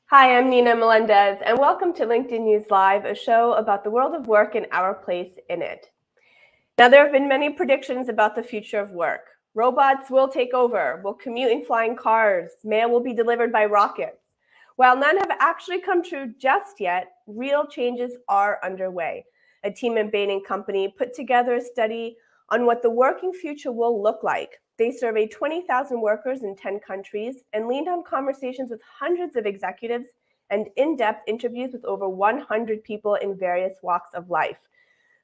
Hi, I'm Nina Melendez, and welcome to LinkedIn News Live, a show about the world of work and our place in it. Now, there have been many predictions about the future of work. Robots will take over, will commute in flying cars, mail will be delivered by rockets. While none have actually come true just yet, real changes are underway. A team at Bain and Company put together a study on what the working future will look like. They surveyed 20,000 workers in 10 countries and leaned on conversations with hundreds of executives and in-depth interviews with over 100 people in various walks of life.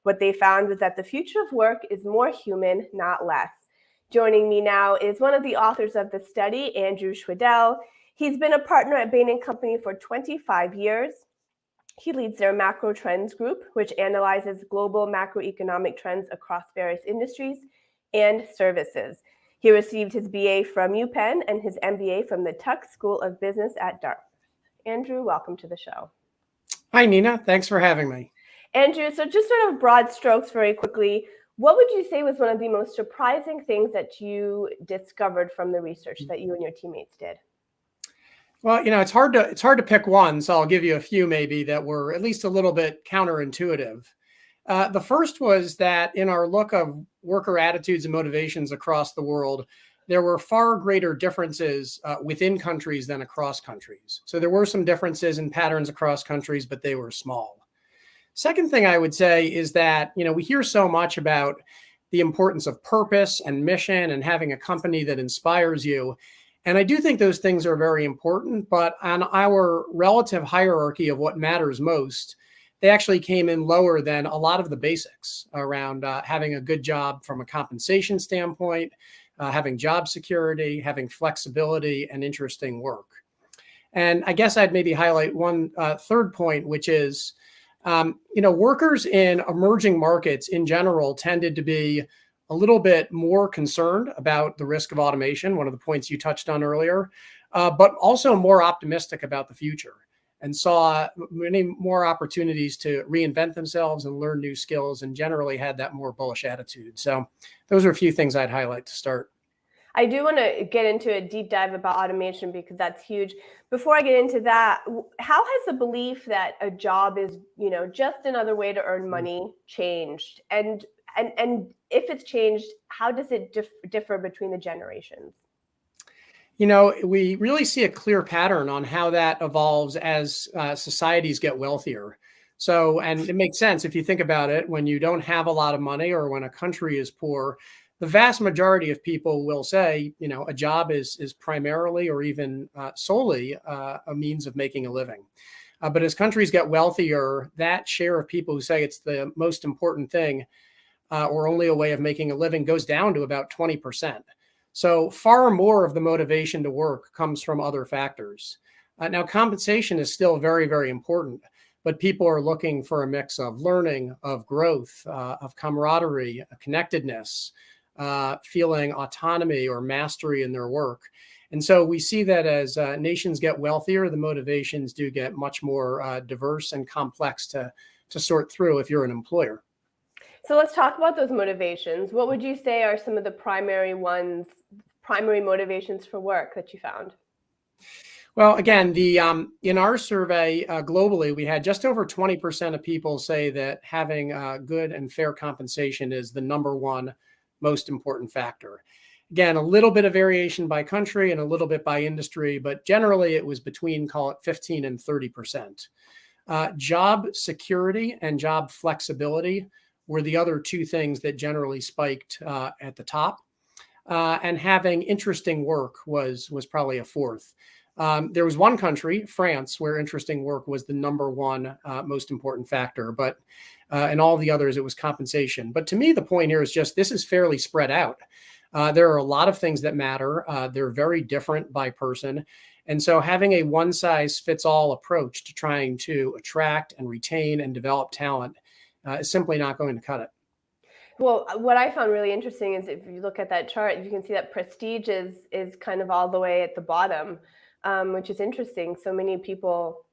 What they found was that the future of work is more human, not less. Joining me now is one of the authors of the study, Andrew Schwedel. He's been a partner at Bain & Company for 25 years. He leads their macro trends group, which analyzes global macroeconomic trends across various industries and services. He received his BA from UPenn and his MBA from the Tuck School of Business at Dartmouth. Andrew, welcome to the show. Hi, Nina. Thanks for having me. Andrew, so just sort of broad strokes very quickly, what would you say was one of the most surprising things that you discovered from the research that you and your teammates did? Well, it's hard to pick one, so I'll give you a few maybe that were at least a little bit counterintuitive. The first was that in our look of worker attitudes and motivations across the world, there were far greater differences within countries than across countries. So there were some differences in patterns across countries, but they were small. Second thing I would say is that, we hear so much about the importance of purpose and mission and having a company that inspires you. And I do think those things are very important, but on our relative hierarchy of what matters most, they actually came in lower than a lot of the basics around having a good job from a compensation standpoint, having job security, having flexibility, and interesting work. And I guess I'd maybe highlight one third point, which is, workers in emerging markets in general tended to be a little bit more concerned about the risk of automation, one of the points you touched on earlier, but also more optimistic about the future and saw many more opportunities to reinvent themselves and learn new skills and generally had that more bullish attitude. So those are a few things I'd highlight to start. I do want to get into a deep dive about automation because that's huge. Before I get into that, how has the belief that a job is, just another way to earn money changed? And if it's changed, how does it differ between the generations? We really see a clear pattern on how that evolves as societies get wealthier. So, and it makes sense if you think about it, when you don't have a lot of money or when a country is poor, the vast majority of people will say, a job is primarily or even solely a means of making a living. But as countries get wealthier, that share of people who say it's the most important thing or only a way of making a living goes down to about 20%. So far more of the motivation to work comes from other factors. Now, compensation is still very, very important, but people are looking for a mix of learning, of growth, of camaraderie, connectedness, feeling autonomy or mastery in their work. And so we see that as nations get wealthier, the motivations do get much more diverse and complex to sort through if you're an employer. So let's talk about those motivations. What would you say are some of the primary motivations for work that you found? Well, again, in our survey globally, we had just over 20% of people say that having good and fair compensation is the number one most important factor. Again, a little bit of variation by country and a little bit by industry, but generally it was between, call it 15 and 30%. Job security and job flexibility were the other two things that generally spiked at the top. And having interesting work was probably a fourth. There was one country, France, where interesting work was the number one most important factor, but in all the others, it was compensation. But to me, the point here is just this is fairly spread out. There are a lot of things that matter. They're very different by person. And so having a one-size-fits-all approach to trying to attract and retain and develop talent is simply not going to cut it. Well, what I found really interesting is if you look at that chart, you can see that prestige is kind of all the way at the bottom, which is interesting. So many people,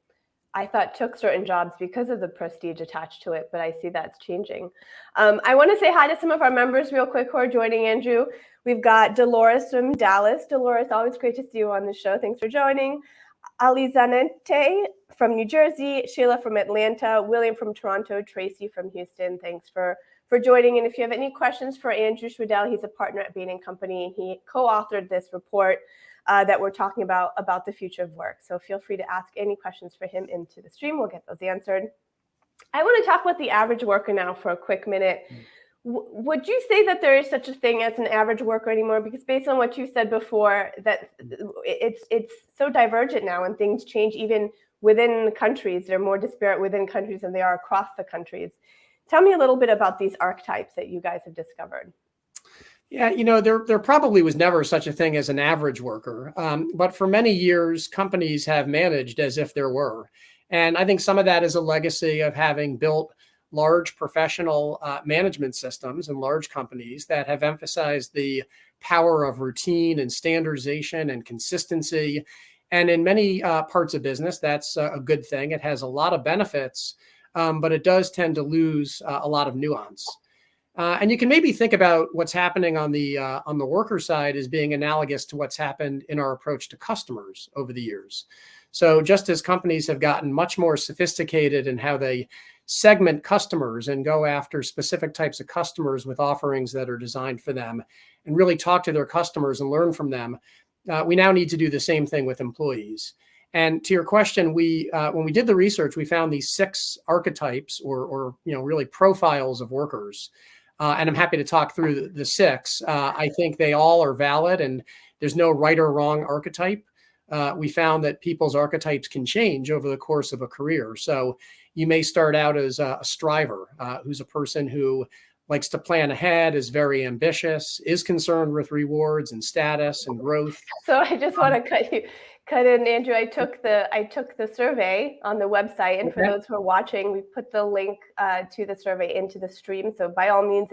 I thought, took certain jobs because of the prestige attached to it, but I see that's changing. I want to say hi to some of our members real quick who are joining Andrew. We've got Dolores from Dallas. Dolores, always great to see you on the show. Thanks for joining. Alizanete from New Jersey, Sheila from Atlanta, William from Toronto, Tracy from Houston. Thanks for joining. And if you have any questions for Andrew Schwedel, he's a partner at Bain and Company, and he co-authored this report that we're talking about the future of work. So feel free to ask any questions for him into the stream. We'll get those answered. I want to talk about the average worker now for a quick minute. Would you say that there is such a thing as an average worker anymore? Because based on what you said before, that it's so divergent now, and things change even within countries. They're more disparate within countries than they are across the countries. Tell me a little bit about these archetypes that you guys have discovered. Yeah, there probably was never such a thing as an average worker. But for many years, companies have managed as if there were. And I think some of that is a legacy of having built large professional management systems in large companies that have emphasized the power of routine and standardization and consistency. And in many parts of business, that's a good thing. It has a lot of benefits, but it does tend to lose a lot of nuance. And you can maybe think about what's happening on the worker side as being analogous to what's happened in our approach to customers over the years. So just as companies have gotten much more sophisticated in how they segment customers and go after specific types of customers with offerings that are designed for them and really talk to their customers and learn from them, we now need to do the same thing with employees. And to your question, when we did the research, we found these 6 archetypes or really profiles of workers. And I'm happy to talk through the 6. I think they all are valid, and there's no right or wrong archetype. We found that people's archetypes can change over the course of a career. So you may start out as a striver, who's a person who likes to plan ahead, is very ambitious, is concerned with rewards and status and growth. So I just want to cut in, Andrew. I took the survey on the website, and for those who are watching, we put the link to the survey into the stream. So by all means,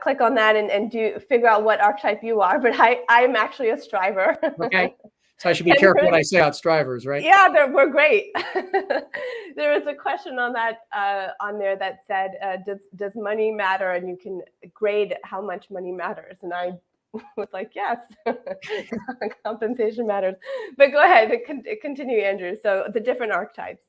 click on that and do figure out what archetype you are. But I'm actually a striver. Okay. So I should be careful what I say about strivers, right? Yeah, we're great. There was a question on that on there that said, "Does money matter?" And you can grade how much money matters. And I was like, yes, compensation matters. But go ahead, continue, Andrew. So the different archetypes.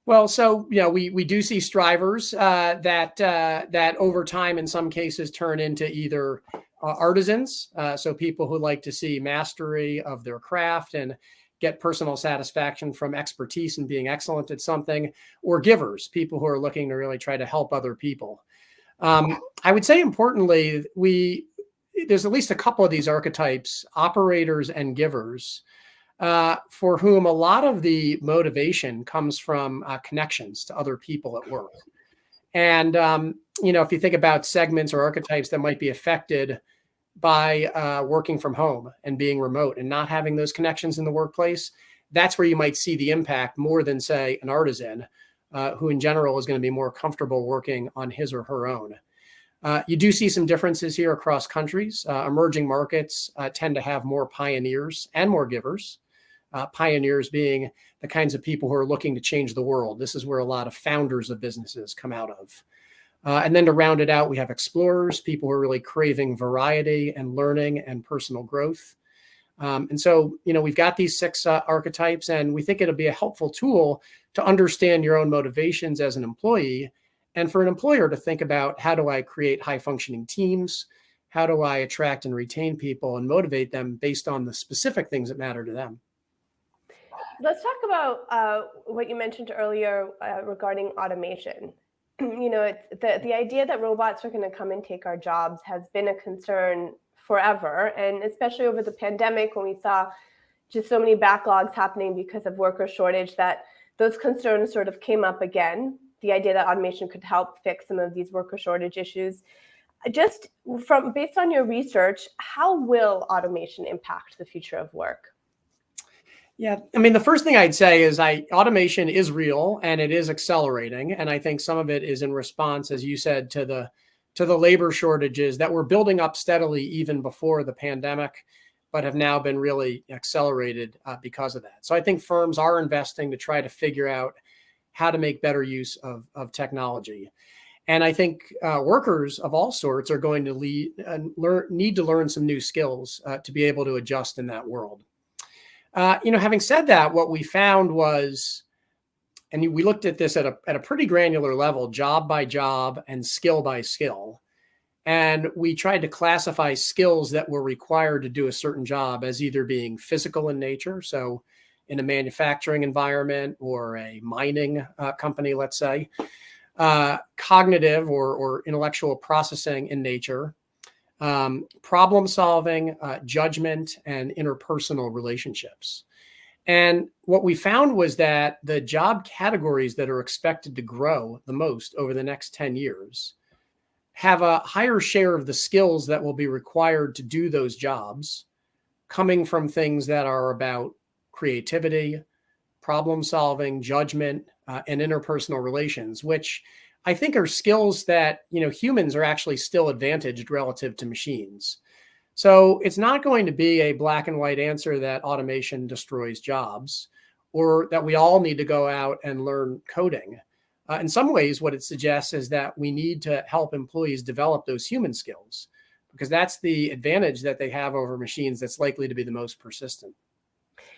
Well, so we do see strivers that over time, in some cases, turn into either artisans, so people who like to see mastery of their craft and get personal satisfaction from expertise and being excellent at something, or givers, people who are looking to really try to help other people. I would say importantly, there's at least a couple of these archetypes, operators and givers, for whom a lot of the motivation comes from connections to other people at work. And, if you think about segments or archetypes that might be affected by working from home and being remote and not having those connections in the workplace, that's where you might see the impact more than, say, an artisan who in general is going to be more comfortable working on his or her own. You do see some differences here across countries. Emerging markets tend to have more pioneers and more givers. Pioneers being the kinds of people who are looking to change the world. This is where a lot of founders of businesses come out of. And then to round it out, we have explorers, people who are really craving variety and learning and personal growth. And so, we've got these 6 archetypes, and we think it'll be a helpful tool to understand your own motivations as an employee, and for an employer to think about, how do I create high-functioning teams? How do I attract and retain people and motivate them based on the specific things that matter to them? Let's talk about what you mentioned earlier regarding automation. It's the idea that robots are going to come and take our jobs has been a concern forever, and especially over the pandemic, when we saw just so many backlogs happening because of worker shortage, that those concerns sort of came up again. The idea that automation could help fix some of these worker shortage issues. Just based on your research, how will automation impact the future of work? Yeah, I mean, the first thing I'd say is automation is real and it is accelerating. And I think some of it is in response, as you said, to the labor shortages that were building up steadily even before the pandemic, but have now been really accelerated because of that. So I think firms are investing to try to figure out how to make better use of technology. And I think workers of all sorts are going to need to learn some new skills to be able to adjust in that world. Having said that, what we found was, and we looked at this at a pretty granular level, job by job and skill by skill. And we tried to classify skills that were required to do a certain job as either being physical in nature, so in a manufacturing environment or a mining company, let's say, cognitive or intellectual processing in nature, problem solving, judgment, and interpersonal relationships. And what we found was that the job categories that are expected to grow the most over the next 10 years have a higher share of the skills that will be required to do those jobs coming from things that are about creativity, problem solving, judgment, and interpersonal relations, which I think are skills that, humans are actually still advantaged relative to machines. So it's not going to be a black and white answer that automation destroys jobs or that we all need to go out and learn coding. In some ways, what it suggests is that we need to help employees develop those human skills because that's the advantage that they have over machines that's likely to be the most persistent.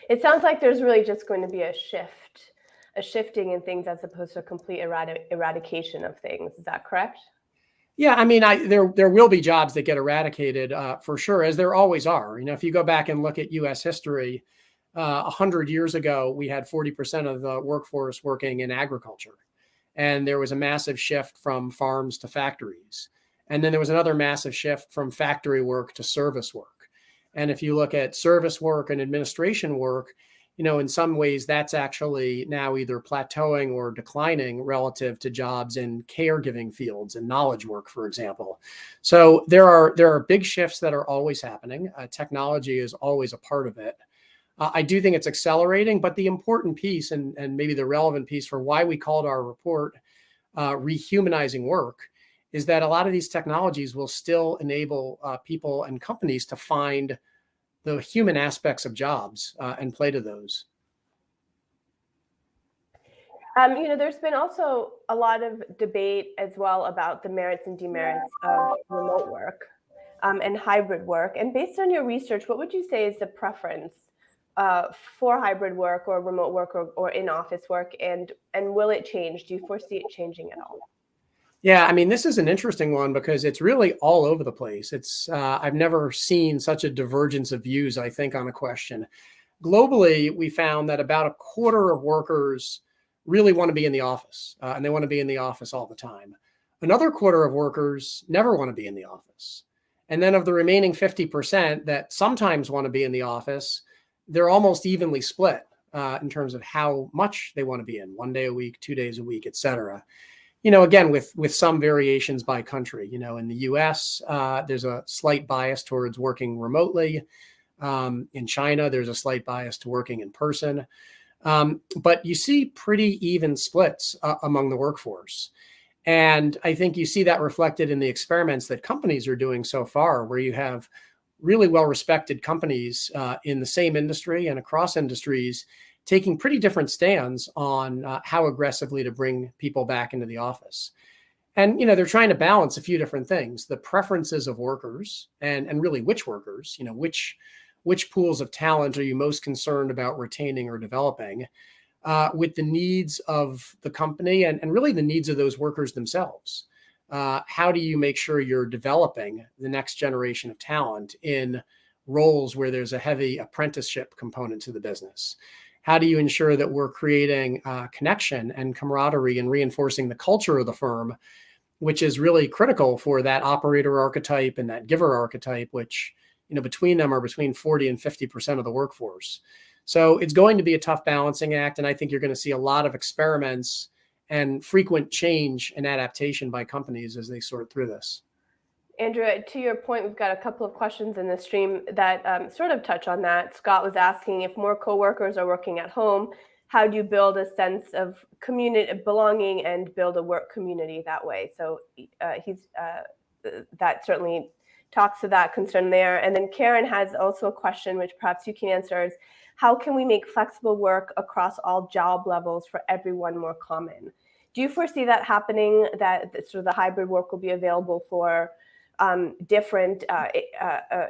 It sounds like there's really just going to be a shifting in things as opposed to a complete eradication of things. Is that correct? Yeah, I mean, there will be jobs that get eradicated for sure, as there always are. If you go back and look at U.S. history, 100 years ago, we had 40% of the workforce working in agriculture. And there was a massive shift from farms to factories. And then there was another massive shift from factory work to service work. And if you look at service work and administration work, in some ways that's actually now either plateauing or declining relative to jobs in caregiving fields and knowledge work, for example. So there are big shifts that are always happening. Technology is always a part of it. I do think it's accelerating, but the important piece and maybe the relevant piece for why we called our report Rehumanizing Work is that a lot of these technologies will still enable people and companies to find the human aspects of jobs and play to those. There's been also a lot of debate as well about the merits and demerits of remote work and hybrid work. And based on your research, what would you say is the preference for hybrid work or remote work or in-office work? And will it change? Do you foresee it changing at all? Yeah, I mean, this is an interesting one because it's really all over the place. I've never seen such a divergence of views, I think, on a question. Globally, we found that about a quarter of workers really want to be in the office, and they want to be in the office all the time. Another quarter of workers never want to be in the office. And then of the remaining 50% that sometimes want to be in the office, they're almost evenly split in terms of how much they want to be in, 1 day a week, 2 days a week, et cetera. Again, with some variations by country. In the US, there's a slight bias towards working remotely. In China, there's a slight bias to working in person. But you see pretty even splits among the workforce. And I think you see that reflected in the experiments that companies are doing so far, where you have really well-respected companies in the same industry and across industries taking pretty different stands on how aggressively to bring people back into the office. And, they're trying to balance a few different things, the preferences of workers and really which workers, which pools of talent are you most concerned about retaining or developing with the needs of the company and really the needs of those workers themselves. How do you make sure you're developing the next generation of talent in roles where there's a heavy apprenticeship component to the business? How do you ensure that we're creating connection and camaraderie and reinforcing the culture of the firm, which is really critical for that operator archetype and that giver archetype, which, between them are between 40 and 50% of the workforce. So it's going to be a tough balancing act. And I think you're going to see a lot of experiments and frequent change and adaptation by companies as they sort through this. Andrew, to your point, we've got a couple of questions in the stream that sort of touch on that. Scott was asking, if more coworkers are working at home, how do you build a sense of community belonging and build a work community that way? So that certainly talks to that concern there. And then Karen has also a question, which perhaps you can answer, is how can we make flexible work across all job levels for everyone more common? Do you foresee that happening, that sort of the hybrid work will be available for different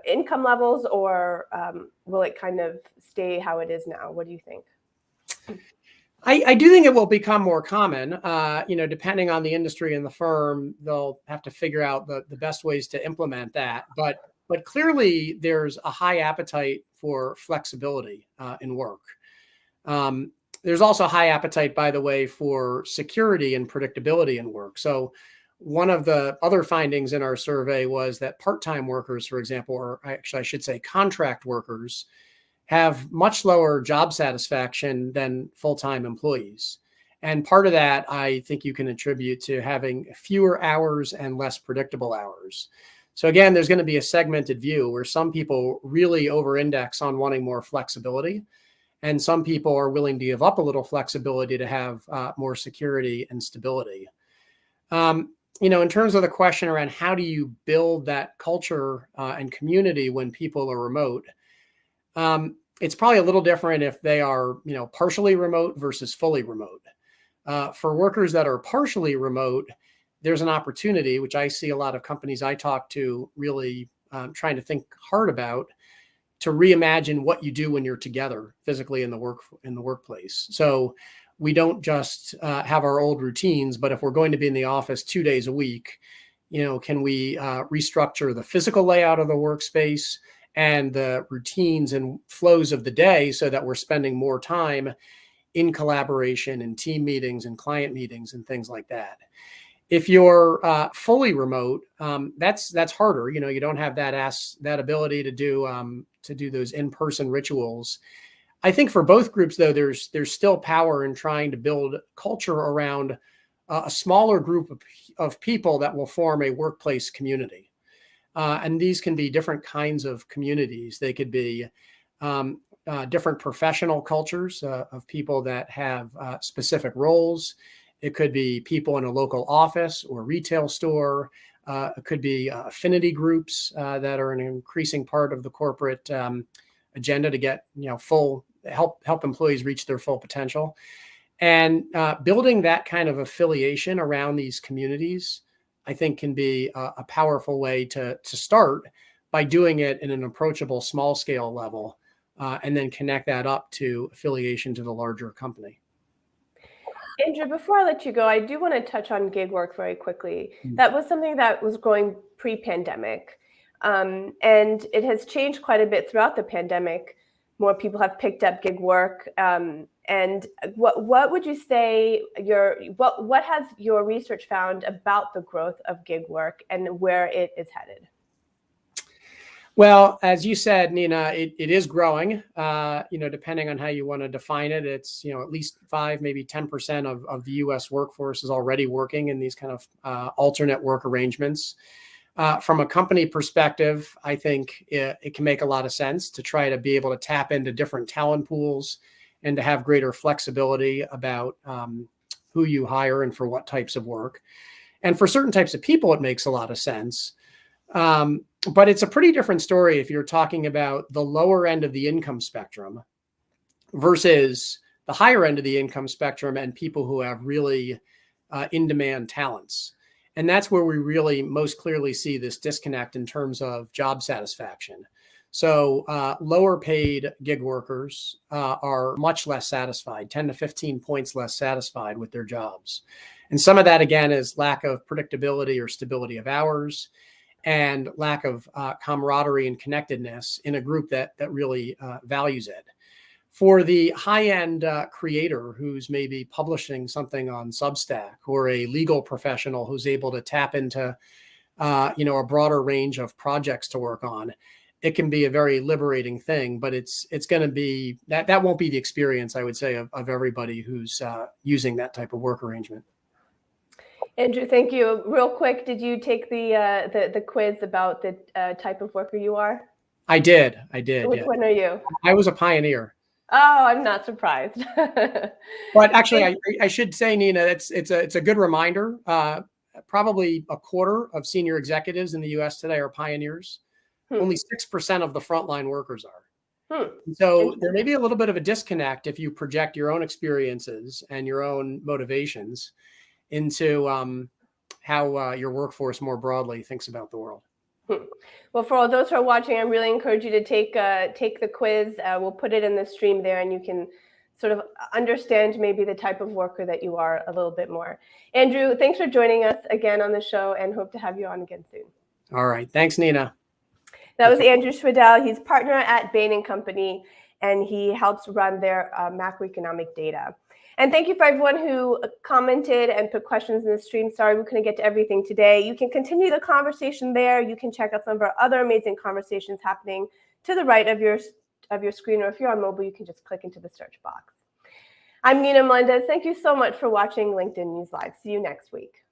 income levels, or will it kind of stay how it is now? What do you think? I do think it will become more common. Depending on the industry and the firm, they'll have to figure out the best ways to implement that. But clearly, there's a high appetite for flexibility in work. There's also high appetite, by the way, for security and predictability in work. So one of the other findings in our survey was that part-time workers, for example, or actually I should say contract workers, have much lower job satisfaction than full-time employees. And part of that, I think you can attribute to having fewer hours and less predictable hours. So again, there's going to be a segmented view where some people really over-index on wanting more flexibility, and some people are willing to give up a little flexibility to have more security and stability. In terms of the question around how do you build that culture and community when people are remote, it's probably a little different if they are, partially remote versus fully remote. For workers that are partially remote, there's an opportunity, which I see a lot of companies I talk to really trying to think hard about, to reimagine what you do when you're together physically in the workplace. So we don't just have our old routines, but if we're going to be in the office 2 days a week, can we restructure the physical layout of the workspace and the routines and flows of the day so that we're spending more time in collaboration and team meetings and client meetings and things like that. If you're fully remote, that's harder. You don't have that ability to do those in-person rituals. I think for both groups, though, there's still power in trying to build culture around a smaller group of people that will form a workplace community. And these can be different kinds of communities. They could be different professional cultures of people that have specific roles. It could be people in a local office or retail store. It could be affinity groups that are an increasing part of the corporate agenda to get help employees reach their full potential. And building that kind of affiliation around these communities, I think, can be a powerful way to start by doing it in an approachable small scale level, and then connect that up to affiliation to the larger company. Andrew, before I let you go, I do want to touch on gig work very quickly. That was something that was growing pre-pandemic, and it has changed quite a bit throughout the pandemic. More people have picked up gig work. And what would you say what has your research found about the growth of gig work and where it is headed? Well, as you said, Nina, it is growing. Depending on how you want to define it, it's at least 5, maybe 10% of the U.S. workforce is already working in these kind of alternate work arrangements. From a company perspective, I think it can make a lot of sense to try to be able to tap into different talent pools and to have greater flexibility about who you hire and for what types of work. And for certain types of people, it makes a lot of sense. But it's a pretty different story if you're talking about the lower end of the income spectrum versus the higher end of the income spectrum and people who have really in-demand talents. And that's where we really most clearly see this disconnect in terms of job satisfaction. So lower paid gig workers are much less satisfied, 10 to 15 points less satisfied with their jobs. And some of that, again, is lack of predictability or stability of hours and lack of camaraderie and connectedness in a group that really values it. For the high-end creator who's maybe publishing something on Substack, or a legal professional who's able to tap into a broader range of projects to work on, it can be a very liberating thing. But it's going to be that won't be the experience, I would say, of everybody who's using that type of work arrangement. Andrew, thank you. Real quick, did you take the quiz about the type of worker you are? I did. Which one are you? I was a pioneer. Oh, I'm not surprised. But actually, I should say, Nina, it's a good reminder. Probably a quarter of senior executives in the U.S. today are pioneers. Only 6% of the frontline workers are. So there may be a little bit of a disconnect if you project your own experiences and your own motivations into how your workforce more broadly thinks about the world. Well, for all those who are watching, I really encourage you to take the quiz. We'll put it in the stream there, and you can sort of understand maybe the type of worker that you are a little bit more. Andrew, thanks for joining us again on the show, and hope to have you on again soon. All right. Thanks, Nina. That was Andrew Schwedel. He's partner at Bain and Company, and he helps run their macroeconomic data. And thank you for everyone who commented and put questions in the stream. Sorry we couldn't get to everything today. You can continue the conversation there. You can check out some of our other amazing conversations happening to the right of your screen, or if you're on mobile, you can just click into the search box. I'm Nina Melendez. Thank you so much for watching LinkedIn News Live. See you next week.